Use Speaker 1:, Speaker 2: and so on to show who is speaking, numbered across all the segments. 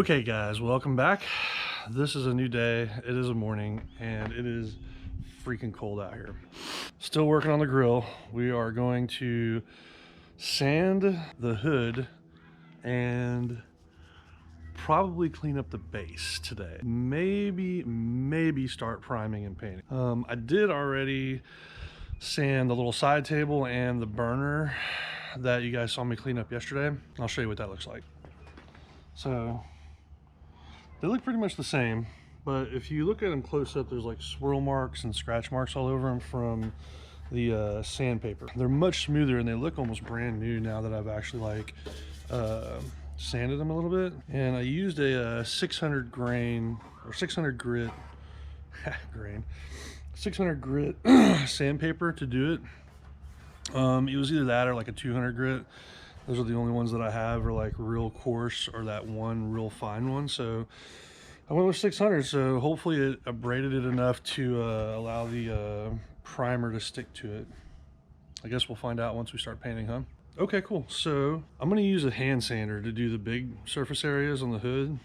Speaker 1: Okay guys, welcome back. This is a new day. It is a morning and it is freaking cold out here. Still working on the grill. We are going to sand the hood and probably clean up the base today. Maybe start priming and painting. I did already sand the little side table and the burner that you guys saw me clean up yesterday. I'll show you what that looks like. So they look pretty much the same, but if you look at them close up, there's like swirl marks and scratch marks all over them from the sandpaper. They're much smoother and they look almost brand new now that I've actually like sanded them a little bit. And I used a 600 grain or 600 grit 600 grit sandpaper to do it. It was either that or like a 200 grit. Those are the only ones that I have are like real coarse or that one real fine one. So I went with 600. So hopefully it abraded it enough to allow the primer to stick to it. I guess we'll find out once we start painting, huh? Okay, cool. So I'm going to use a hand sander to do the big surface areas on the hood.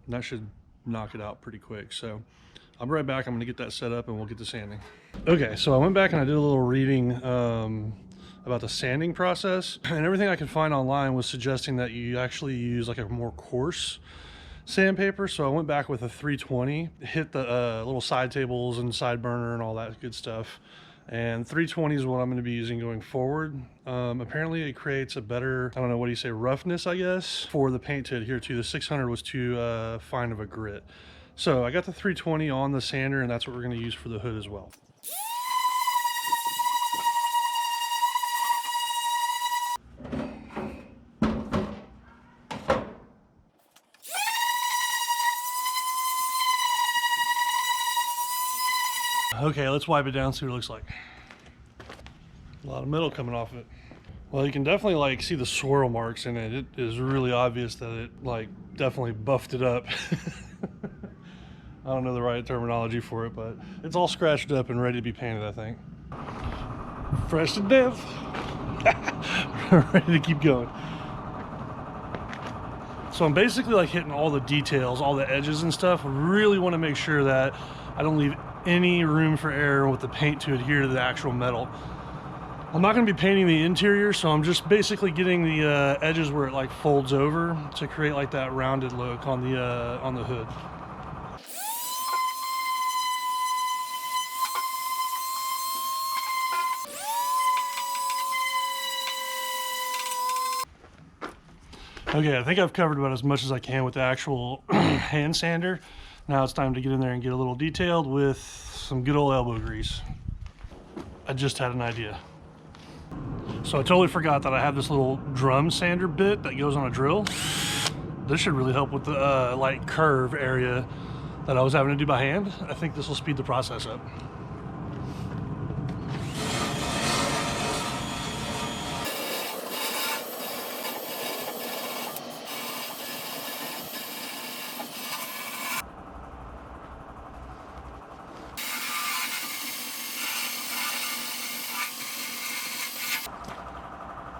Speaker 1: That should knock it out pretty quick. So I'll be right back. I'm going to get that set up and we'll get to sanding. Okay, so I went back and I did a little reading about the sanding process, and everything I could find online was suggesting that you actually use like a more coarse sandpaper. So I went back with a 320, hit the little side tables and side burner and all that good stuff, and 320 is what I'm going to be using going forward. Apparently it creates a better, I don't know, what do you say, roughness, I guess, for the paint to adhere to. The 600 was too fine of a grit. So I got the 320 on the sander, and that's what we're going to use for the hood as well. Okay, let's wipe it down, see what it looks like. A lot of metal coming off of it. Well, you can definitely like see the swirl marks in it. It is really obvious that it like definitely buffed it up. I don't know the right terminology for it, but it's all scratched up and ready to be painted, I think. Fresh to death. Ready to keep going. So I'm basically like hitting all the details, all the edges and stuff. I really want to make sure that I don't leave any room for error with the paint to adhere to the actual metal. I'm not going to be painting the interior, so I'm just basically getting the edges where it like folds over to create like that rounded look on the hood. Okay, I think I've covered about as much as I can with the actual hand sander. Now it's time to get in there and get a little detailed with some good old elbow grease. I just had an idea. So I totally forgot that I have this little drum sander bit that goes on a drill. This should really help with the light curve area that I was having to do by hand. I think this will speed the process up.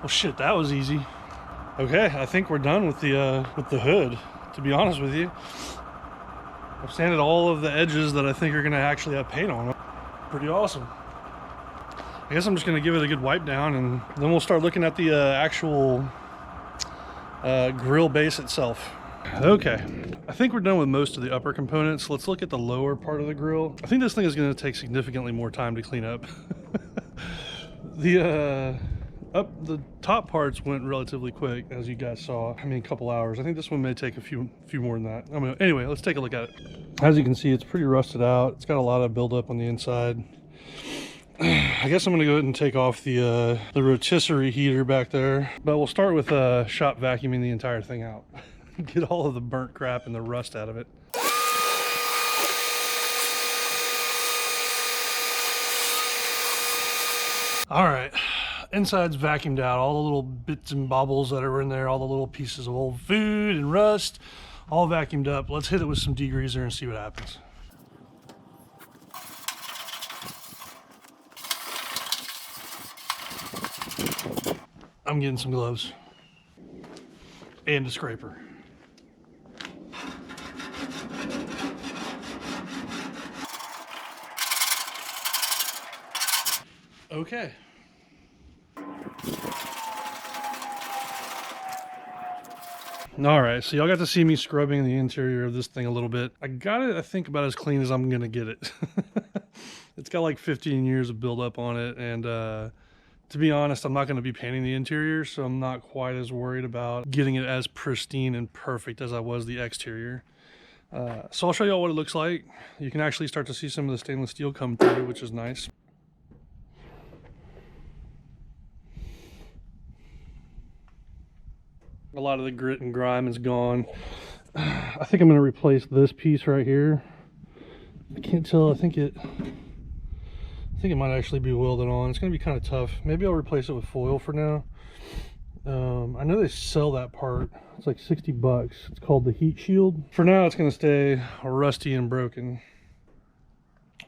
Speaker 1: Well, shit, that was easy. Okay, I think we're done with the hood, to be honest with you. I've sanded all of the edges that I think are gonna actually have paint on them. Pretty awesome. I guess I'm just gonna give it a good wipe down and then we'll start looking at the actual grill base itself. Okay, I think we're done with most of the upper components. Let's look at the lower part of the grill. I think this thing is gonna take significantly more time to clean up. The top parts went relatively quick, as you guys saw. I mean, a couple hours. I think this one may take a few more than that. I mean, anyway, let's take a look at it. As you can see, it's pretty rusted out. It's got a lot of buildup on the inside. I guess I'm gonna go ahead and take off the rotisserie heater back there, but we'll start with shop vacuuming the entire thing out. Get all of the burnt crap and the rust out of it. All right. Inside's vacuumed out, all the little bits and bobbles that are in there, all the little pieces of old food and rust, all vacuumed up. Let's hit it with some degreaser and see what happens. I'm getting some gloves and a scraper. Okay. All right, so y'all got to see me scrubbing the interior of this thing a little bit. I got it, I think, about as clean as I'm gonna get it. It's got like 15 years of buildup on it, and to be honest, I'm not gonna be painting the interior, so I'm not quite as worried about getting it as pristine and perfect as I was the exterior. So I'll show y'all what it looks like. You can actually start to see some of the stainless steel come through, which is nice. A lot of the grit and grime is gone. I think I'm going to replace this piece right here. I can't tell. I think it might actually be welded on. It's going to be kind of tough. Maybe I'll replace it with foil for now. I know they sell that part. It's like 60 bucks. It's called the heat shield. For now, it's going to stay rusty and broken.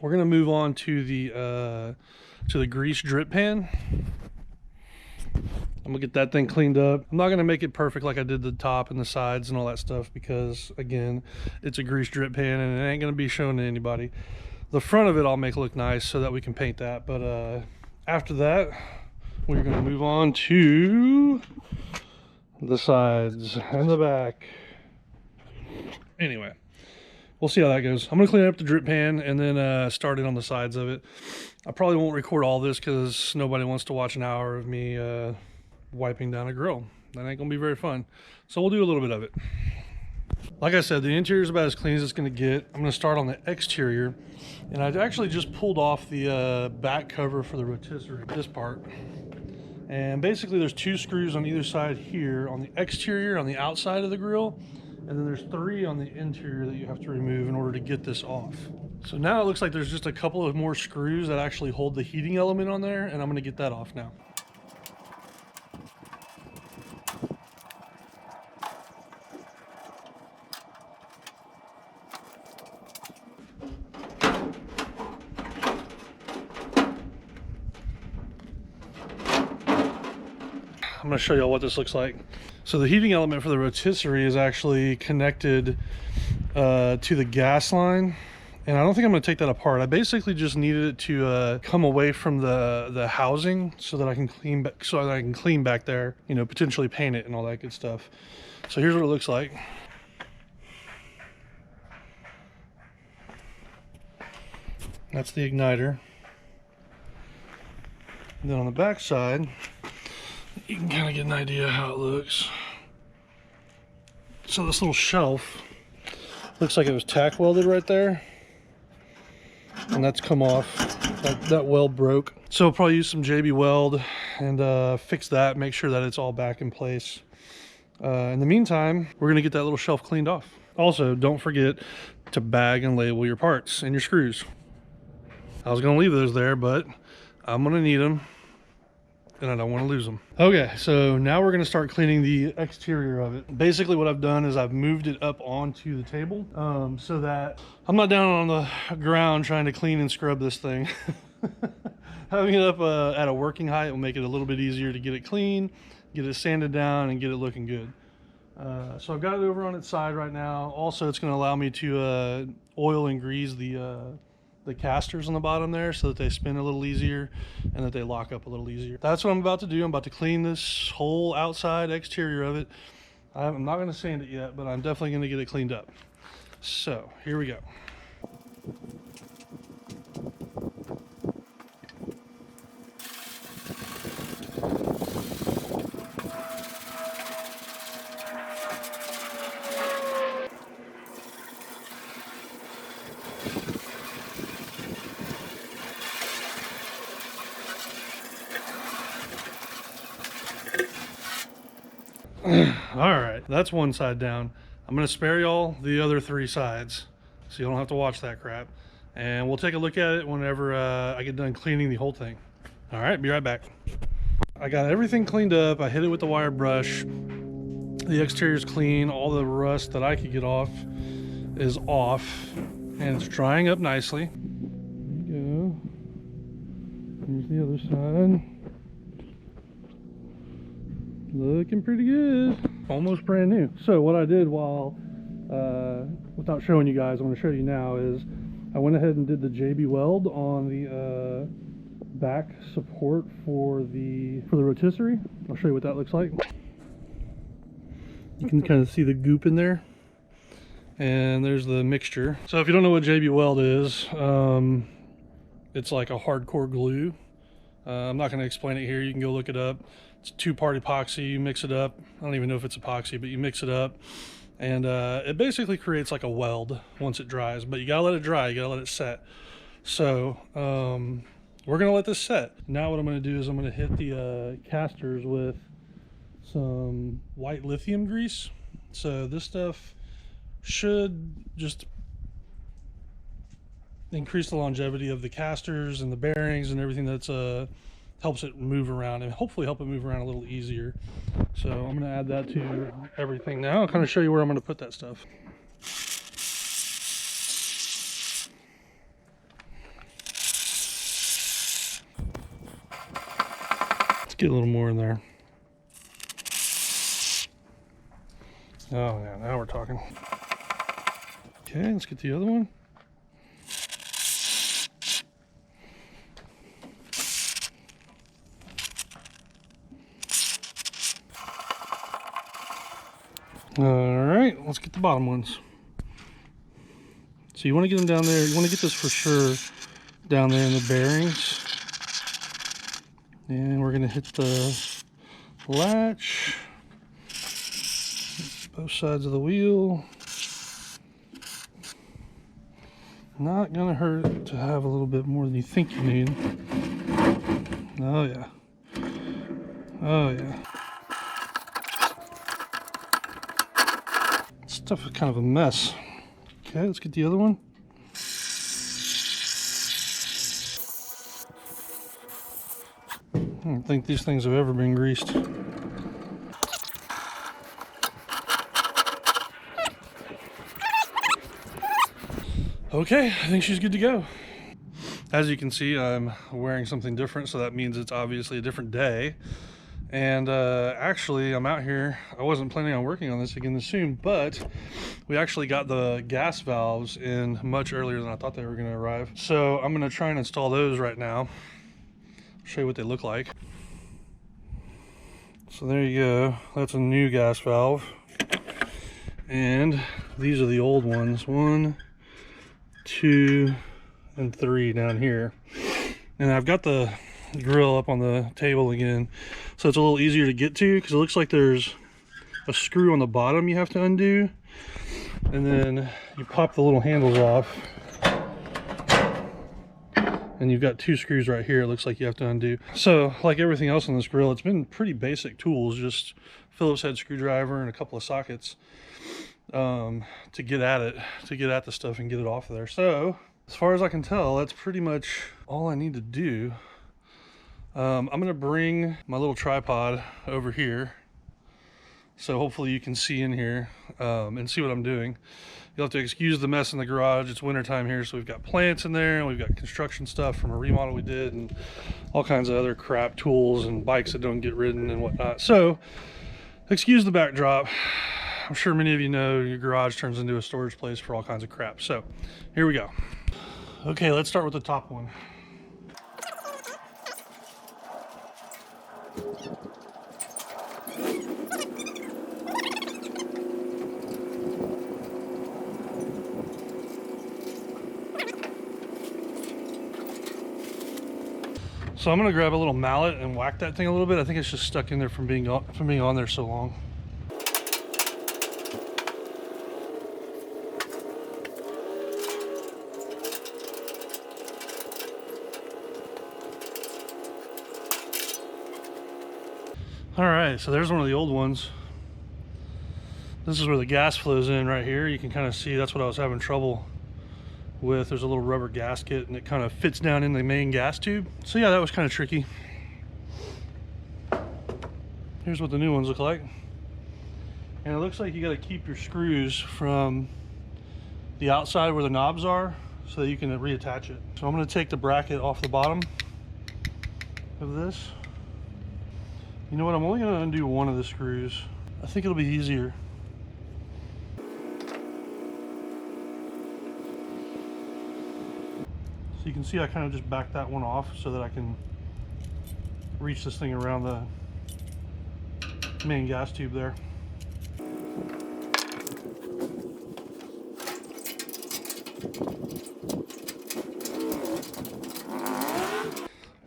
Speaker 1: We're going to move on to the grease drip pan. I'm gonna get that thing cleaned up. I'm not gonna make it perfect like I did the top and the sides and all that stuff, because again, it's a grease drip pan and it ain't gonna be shown to anybody. The front of it I'll make look nice so that we can paint that, but after that we're gonna move on to the sides and the back. Anyway, we'll see how that goes. I'm gonna clean up the drip pan and then start it on the sides of it. I probably won't record all this because nobody wants to watch an hour of me wiping down a grill. That ain't gonna be very fun. So we'll do a little bit of it. Like I said, the interior is about as clean as it's gonna get. I'm gonna start on the exterior, and I actually just pulled off the back cover for the rotisserie, this part. And basically there's 2 screws on either side here, on the exterior, on the outside of the grill, and then there's 3 on the interior that you have to remove in order to get this off. So now it looks like there's just a couple of more screws that actually hold the heating element on there, and I'm gonna get that off now. I'm going to show y'all what this looks like. So the heating element for the rotisserie is actually connected to the gas line, and I don't think I'm going to take that apart. I basically just needed it to come away from the housing so that I can clean back there, you know, potentially paint it and all that good stuff. So here's what it looks like. That's the igniter. And then on the back side, you can kind of get an idea how it looks. So this little shelf looks like it was tack welded right there, and that's come off. That weld broke. So I'll probably use some JB Weld and fix that, make sure that it's all back in place. In the meantime, we're gonna get that little shelf cleaned off. Also, don't forget to bag and label your parts and your screws. I was gonna leave those there, but I'm gonna need them, and I don't want to lose them. Okay, so now we're going to start cleaning the exterior of it. Basically what I've done is I've moved it up onto the table so that I'm not down on the ground trying to clean and scrub this thing. Having it up at a working height will make it a little bit easier to get it clean, get it sanded down, and get it looking good. So I've got it over on its side right now. Also, it's going to allow me to oil and grease the casters on the bottom there so that they spin a little easier and that they lock up a little easier. That's what I'm about to do. I'm about to clean this whole outside exterior of it. I'm not going to sand it yet, but I'm definitely going to get it cleaned up. So here we go. All right, that's one side down. I'm gonna spare y'all the other 3 sides so you don't have to watch that crap, and we'll take a look at it whenever I get done cleaning the whole thing. All right, be right back. I got everything cleaned up. I hit it with the wire brush. The exterior's clean. All the rust that I could get off is off, and it's drying up nicely. There you go. Here's the other side. Looking pretty good. Almost brand new. So what I did while, without showing you guys, I'm going to show you now, is I went ahead and did the JB Weld on the back support for the rotisserie. I'll show you what that looks like. You can kind of see the goop in there, and there's the mixture. So if you don't know what JB Weld is, it's like a hardcore glue. I'm not going to explain it here. You can go look it up. It's 2-part epoxy. You mix it up. I don't even know if it's epoxy, but you mix it up, and it basically creates like a weld once it dries. But you gotta let it dry. You gotta let it set. So we're gonna let this set. Now what I'm gonna do is I'm gonna hit the casters with some white lithium grease. So this stuff should just increase the longevity of the casters and the bearings and everything that's helps it move around, and hopefully help it move around a little easier. So I'm going to add that to everything now. I'll kind of show you where I'm going to put that stuff. Let's get a little more in there. Oh yeah, now we're talking. Okay, let's get the other one. All right, let's get the bottom ones. So you want to get them down there. You want to get this for sure down there in the bearings. And we're going to hit the latch, both sides of the wheel. Not going to hurt to have a little bit more than you think you need. Oh yeah. Oh yeah. Stuff is kind of a mess. Okay, let's get the other one. I don't think these things have ever been greased. Okay, I think she's good to go. As you can see, I'm wearing something different, so that means it's obviously a different day. And actually, I'm out here. I wasn't planning on working on this again this soon, but we actually got the gas valves in much earlier than I thought they were going to arrive. So I'm going to try and install those right now. Show you what they look like. So there you go. That's a new gas valve. And these are the old ones. 1, 2, and 3 down here. And I've got the grill up on the table again, so it's a little easier to get to, because it looks like there's a screw on the bottom you have to undo, and then you pop the little handles off, and you've got 2 screws right here it looks like you have to undo. So like everything else on this grill, it's been pretty basic tools, just Phillips head screwdriver and a couple of sockets to get at it, to get at the stuff and get it off of there. So as far as I can tell, that's pretty much all I need to do. I'm gonna bring my little tripod over here, so hopefully you can see in here and see what I'm doing. You'll have to excuse the mess in the garage. It's wintertime here, so we've got plants in there, and we've got construction stuff from a remodel we did, and all kinds of other crap, tools and bikes that don't get ridden and whatnot. So excuse the backdrop. I'm sure many of you know your garage turns into a storage place for all kinds of crap. So here we go. Okay, let's start with the top one. So I'm gonna grab a little mallet and whack that thing a little bit. I think it's just stuck in there from being on there so long. All right, so there's one of the old ones. This is where the gas flows in right here. You can kind of see that's what I was having trouble with. There's a little rubber gasket and it kind of fits down in the main gas tube. So yeah, that was kind of tricky. Here's what the new ones look like. And it looks like you got to keep your screws from the outside where the knobs are so that you can reattach it. So I'm going to take the bracket off the bottom of this. You know what, I'm only going to undo one of the screws. I think it'll be easier. So you can see I kind of just backed that one off so that I can reach this thing around the main gas tube there.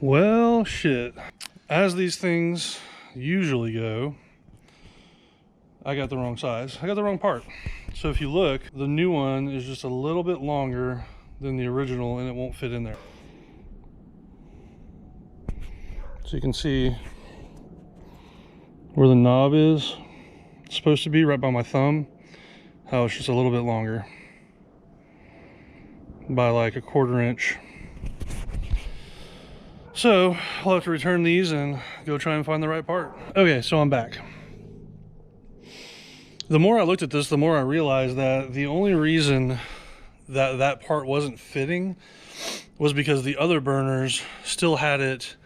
Speaker 1: Well, shit. As these things usually go, I got the wrong size. I got the wrong part. So if you look, the new one is just a little bit longer than the original and it won't fit in there. So you can see where the knob is. It's supposed to be right by my thumb. How it's just a little bit longer by like a 1/4 inch. So I'll have to return these and go try and find the right part. Okay, so I'm back. The more I looked at this, the more I realized that the only reason that that part wasn't fitting was because the other burners still had it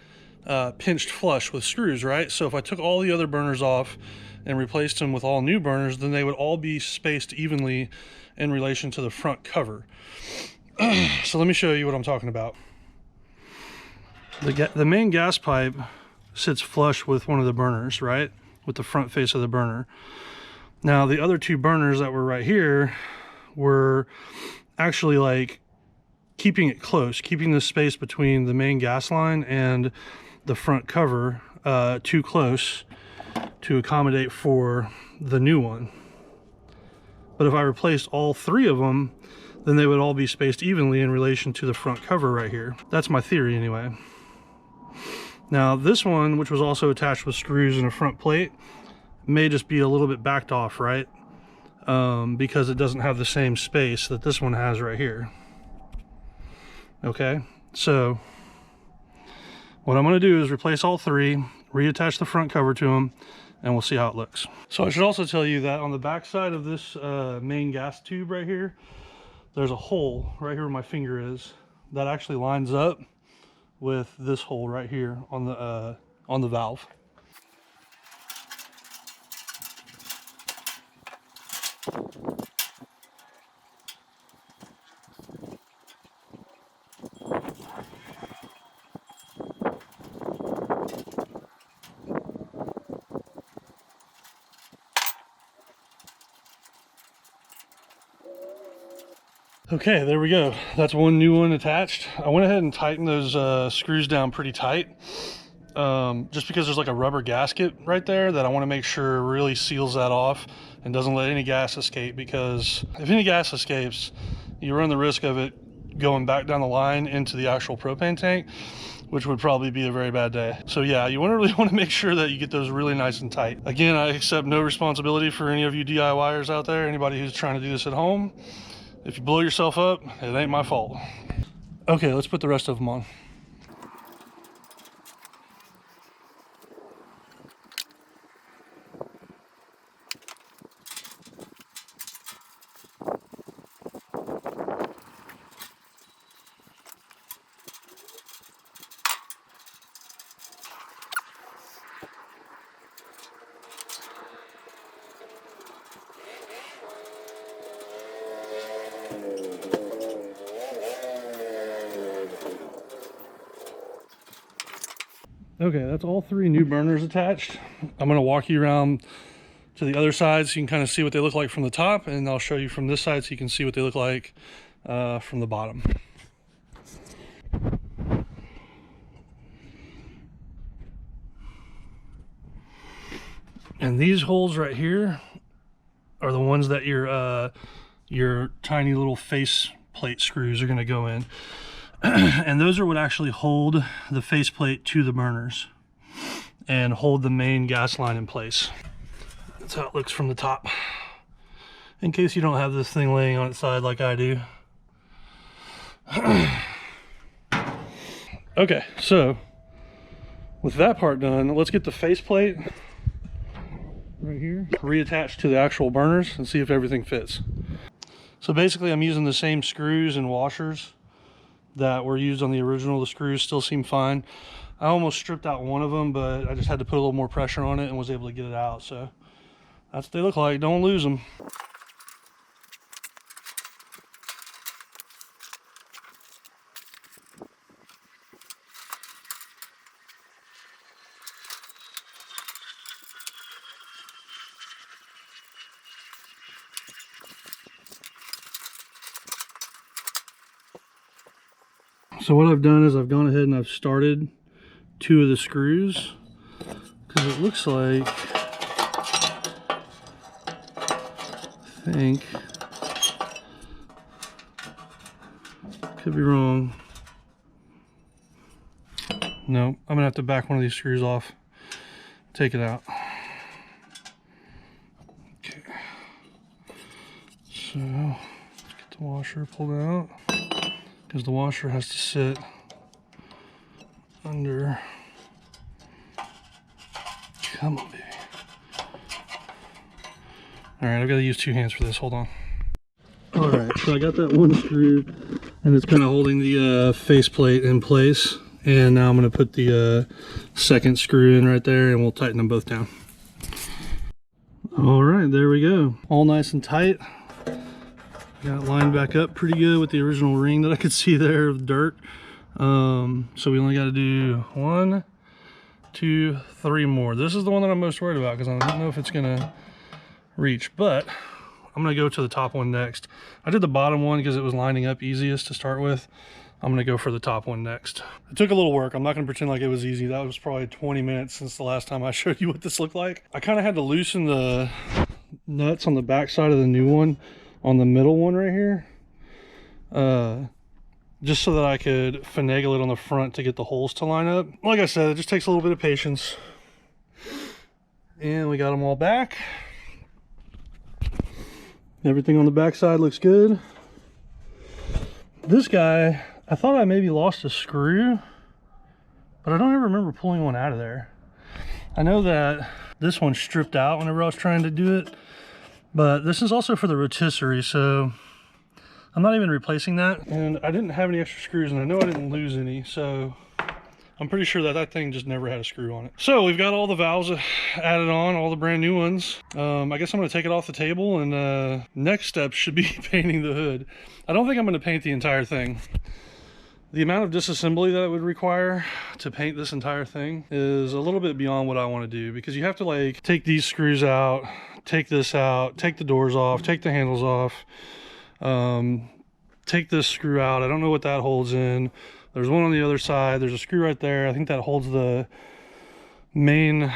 Speaker 1: pinched flush with screws, right? So if I took all the other burners off and replaced them with all new burners, then they would all be spaced evenly in relation to the front cover. So let me show you what I'm talking about. The main gas pipe sits flush with one of the burners, right? With the front face of the burner. Now the other two burners that were right here were actually like keeping it close, keeping the space between the main gas line and the front cover too close to accommodate for the new one. But if I replaced all three of them, then they would all be spaced evenly in relation to the front cover right here. That's my theory anyway. Now this one, which was also attached with screws and a front plate, may just be a little bit backed off, right? Because it doesn't have the same space that this one has right here. Okay, so what I'm going to do is replace all three, reattach the front cover to them, and we'll see how it looks. So I should also tell you that on the back side of this main gas tube right here, there's a hole right here where my finger is that actually lines up with this hole right here on the valve. Okay, there we go. That's one new one attached. I went ahead and tightened those screws down pretty tight, just because there's like a rubber gasket right there that I want to make sure really seals that off and doesn't let any gas escape, because if any gas escapes, you run the risk of it going back down the line into the actual propane tank, which would probably be a very bad day. So yeah, you really want to make sure that you get those really nice and tight. Again, I accept no responsibility for any of you DIYers out there, anybody who's trying to do this at home. If you blow yourself up, it ain't my fault. Okay, let's put the rest of them on. Okay, that's all three new burners attached. I'm going to walk you around to the other side so you can kind of see what they look like from the top, and I'll show you from this side so you can see what they look like from the bottom. And these holes right here are the ones that your tiny little face plate screws are going to go in. And those are what actually hold the faceplate to the burners and hold the main gas line in place. That's how it looks from the top, in case you don't have this thing laying on its side like I do. Okay, so with that part done, let's get the faceplate right here reattached to the actual burners and see if everything fits. So basically I'm using the same screws and washers that were used on the original. The screws still seem fine. I almost stripped out one of them, but I just had to put a little more pressure on it and was able to get it out. So that's what they look like. Don't lose them. So what I've done is I've gone ahead and I've started 2 of the screws, because it looks like, I think, could be wrong. No, I'm gonna have to back one of these screws off, take it out. Okay. So let's get the washer pulled out, because the washer has to sit under. Come on, baby. All right, I've got to use 2 hands for this. Hold on. All right, so I got that one screw, and it's kind of holding the faceplate in place. And now I'm going to put the second screw in right there, and we'll tighten them both down. All right, there we go. All nice and tight. Got it lined back up pretty good with the original ring that I could see there of dirt. So we only got to do 1, 2, 3 more. This is the one that I'm most worried about, because I don't know if it's going to reach, but I'm going to go to the top one next. I did the bottom one because it was lining up easiest to start with. I'm going to go for the top one next. It took a little work. I'm not going to pretend like it was easy. That was probably 20 minutes since the last time I showed you what this looked like. I kind of had to loosen the nuts on the back side of the new one on the middle one right here, just so that I could finagle it on the front to get the holes to line up. Like I said, it just takes a little bit of patience. And we got them all back. Everything on the back side looks good. This guy, I thought I maybe lost a screw, but I don't ever remember pulling one out of there. I know that this one stripped out whenever I was trying to do it, but this is also for the rotisserie, so I'm not even replacing that. And I didn't have any extra screws, and I know I didn't lose any, so I'm pretty sure that that thing just never had a screw on it. So we've got all the valves added on, all the brand new ones. I guess I'm going to take it off the table, and next step should be painting the hood. I don't think I'm going to paint the entire thing. The amount of disassembly that it would require to paint this entire thing is a little bit beyond what I want to do, because you have to like take these screws out, take this out, take the doors off, take the handles off, take this screw out. I don't know what that holds in. There's one on the other side. There's a screw right there. I think that holds the main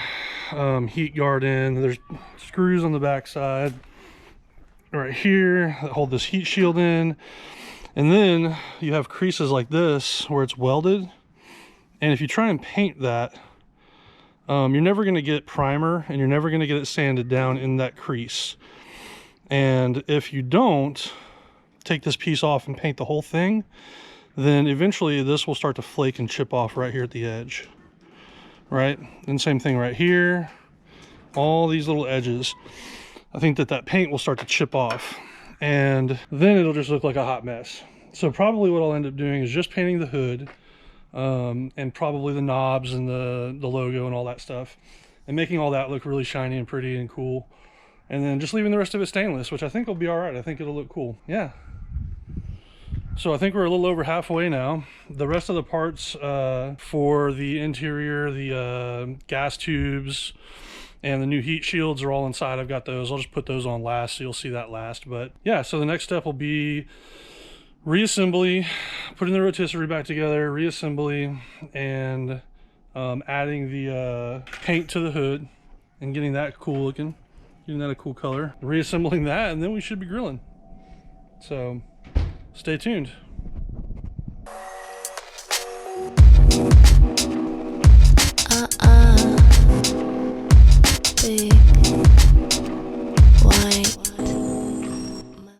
Speaker 1: heat guard in. There's screws on the back side right here that hold this heat shield in. And then you have creases like this where it's welded. And if you try and paint that, you're never going to get primer, and you're never going to get it sanded down in that crease. And if you don't take this piece off and paint the whole thing, then eventually this will start to flake and chip off right here at the edge, right? And same thing right here, all these little edges. I think that paint will start to chip off, and then it'll just look like a hot mess. So probably what I'll end up doing is just painting the hood, and probably the knobs and the logo and all that stuff, and making all that look really shiny and pretty and cool. And then just leaving the rest of it stainless, which I think will be all right. I think it'll look cool. Yeah. So I think we're a little over halfway now. The rest of the parts for the interior, the gas tubes, and the new heat shields are all inside. I've got those. I'll just put those on last, so you'll see that last. But yeah, so the next step will be reassembly, putting the rotisserie back together, reassembly, and adding the paint to the hood and getting that cool looking, getting that a cool color, reassembling that, and then we should be grilling. So stay tuned.